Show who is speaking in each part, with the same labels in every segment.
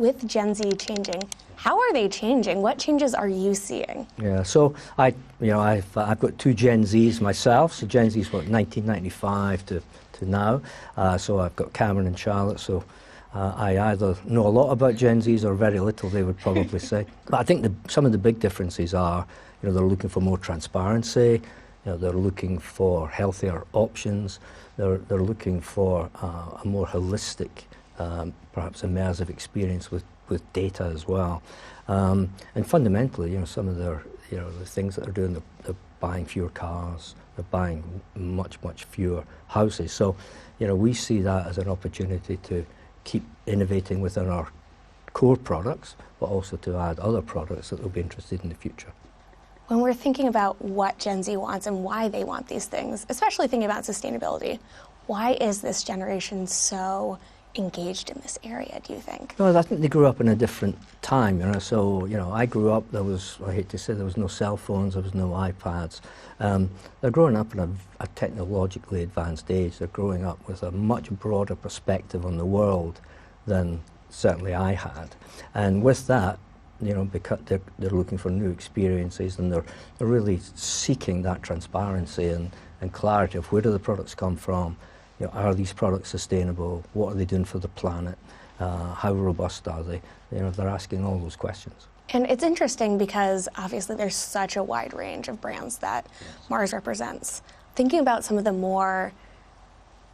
Speaker 1: with Gen Z changing, how are they changing? What changes are you seeing?
Speaker 2: Yeah, so I've got two Gen Zs myself. So Gen Z's what, 1995 to now. So I've got Cameron and Charlotte. So I either know a lot about Gen Zs or very little, they would probably say. But I think some of the big differences are, they're looking for more transparency. They're looking for healthier options. They're looking for a more holistic, perhaps immersive experience with data as well. And fundamentally, some of their, the things that they're doing, they're buying fewer cars, they're buying much fewer houses. So, we see that as an opportunity to keep innovating within our core products, but also to add other products that they'll be interested in the future.
Speaker 1: When we're thinking about what Gen Z wants and why they want these things, especially thinking about sustainability, why is this generation so engaged in this area, do you think?
Speaker 2: Well, I think they grew up in a different time, So, I grew up, I hate to say, there was no cell phones, there was no iPads. They're growing up in a technologically advanced age. They're growing up with a much broader perspective on the world than certainly I had. And with that, because they're looking for new experiences, and they're really seeking that transparency and clarity of where do the products come from. Are these products sustainable? What are they doing for the planet? How robust are they? They're asking all those questions.
Speaker 1: And it's interesting because obviously there's such a wide range of brands that Mars represents. Thinking about some of the more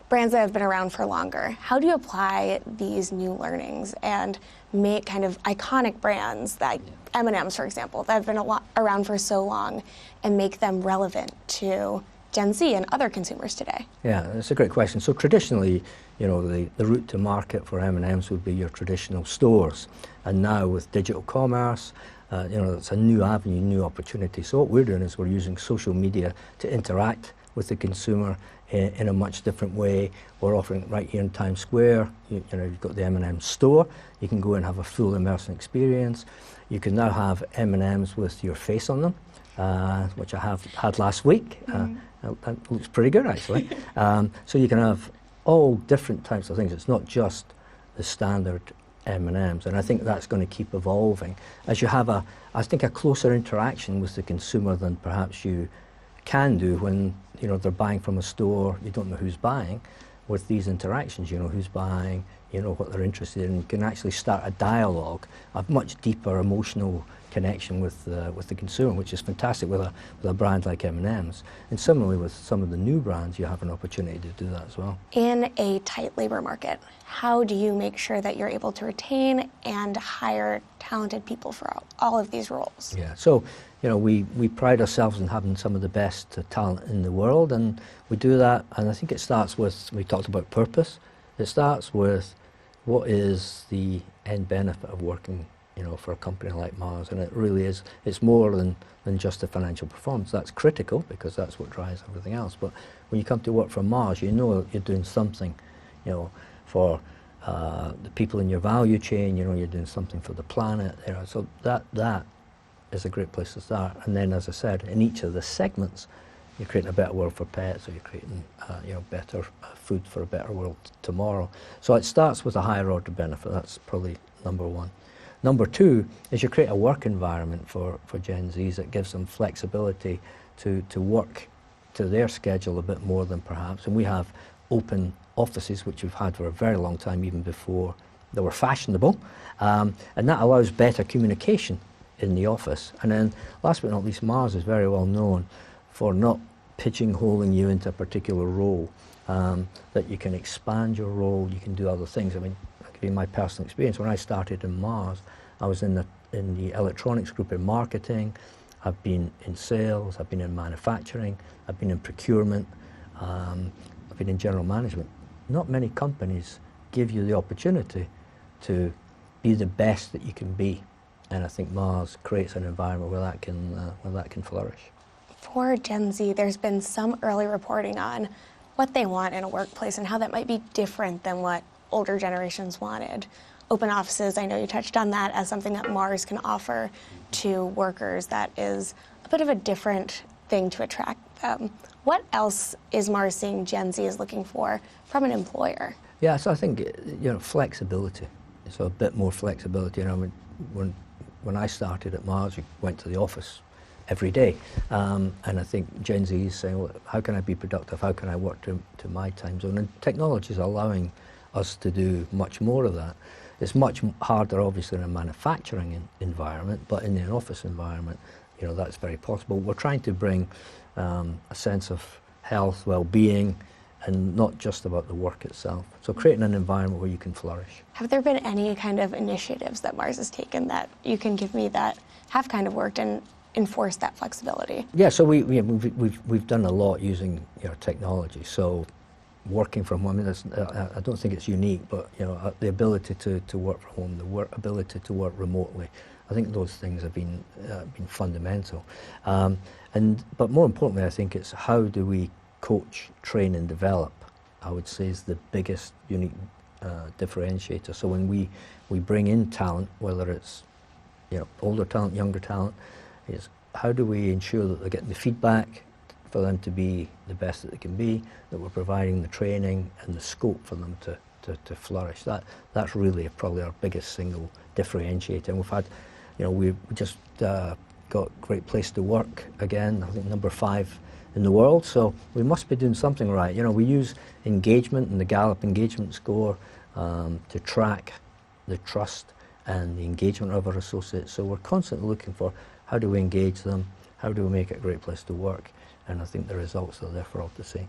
Speaker 1: brands that have been around for longer, how do you apply these new learnings and make kind of iconic brands like M&M's, for example, that have been around for so long, and make them relevant to Gen Z and other consumers today?
Speaker 2: Yeah, that's a great question. So traditionally, the route to market for M&M's would be your traditional stores. And now with digital commerce, it's a new avenue, new opportunity. So what we're doing is we're using social media to interact with the consumer in a much different way. We're offering it right here in Times Square. You've got the M&M's store. You can go and have a full immersive experience. You can now have M&M's with your face on them, which I had last week. That looks pretty good, actually. So you can have all different types of things. It's not just the standard M&M's, and I think that's going to keep evolving as you have I think a closer interaction with the consumer than perhaps you can do when they're buying from a store. You don't know who's buying. With these interactions, who's buying, what they're interested in. You can actually start a dialogue, a much deeper emotional connection with the consumer, which is fantastic with a brand like M&M's. And similarly with some of the new brands, you have an opportunity to do that as well.
Speaker 1: In a tight labor market, how do you make sure that you're able to retain and hire talented people for all of these roles?
Speaker 2: Yeah, so we pride ourselves in having some of the best talent in the world, and we do that, and I think it starts with, we talked about purpose. It starts with what is the end benefit of working for a company like Mars, and it really is, it's more than just the financial performance. That's critical because that's what drives everything else. But when you come to work for Mars, you're doing something, for the people in your value chain, you're doing something for the planet. So that is a great place to start. And then, as I said, in each of the segments, you're creating a better world for pets, or you're creating better food for a better world tomorrow. So it starts with a higher order benefit. That's probably number one. Number two is you create a work environment for Gen Zs that gives them flexibility to work to their schedule a bit more than perhaps. And we have open offices, which we've had for a very long time, even before they were fashionable. And that allows better communication in the office. And then last but not least, Mars is very well known for not pigeonholing you into a particular role, that you can expand your role, you can do other things. I mean, I'll give you my personal experience. When I started in Mars, I was in the electronics group in marketing. I've been in sales, I've been in manufacturing, I've been in procurement, I've been in general management. Not many companies give you the opportunity to be the best that you can be. And I think Mars creates an environment where that can flourish.
Speaker 1: For Gen Z, there's been some early reporting on what they want in a workplace and how that might be different than what older generations wanted. Open offices, I know you touched on that as something that Mars can offer to workers that is a bit of a different thing to attract them. What else is Mars seeing Gen Z is looking for from an employer?
Speaker 2: Yeah, so I think, flexibility. so a bit more flexibility. You know, when I started at Mars, we went to the office every day, and I think Gen Z is saying, well, how can I be productive? How can I work to my time zone? And technology is allowing us to do much more of that. It's much harder, obviously, in a manufacturing environment, but in an office environment, you know, that's very possible. We're trying to bring a sense of health, well-being, and not just about the work itself. So creating an environment where you can flourish.
Speaker 1: Have there been any kind of initiatives that Mars has taken that you can give me that have kind of worked and enforced that flexibility?
Speaker 2: Yeah, so we've done a lot using, you know, technology. So working from home, I don't think it's unique, but you know, the ability to work from home, the ability to work remotely, I think those things have been fundamental. But more importantly, I think it's how do we coach, train, and develop, I would say, is the biggest unique differentiator. So when we bring in talent, whether it's, you know, older talent, younger talent, is how do we ensure that they're getting the feedback for them to be the best that they can be, that we're providing the training and the scope for them to flourish. That's really probably our biggest single differentiator. And we've had, you know, we just got Great Place to Work again, I think number 5 in the world, so we must be doing something right. You know, we use engagement and the Gallup engagement score to track the trust and the engagement of our associates, so we're constantly looking for how do we engage them, how do we make it a great place to work, and I think the results are there for all to see.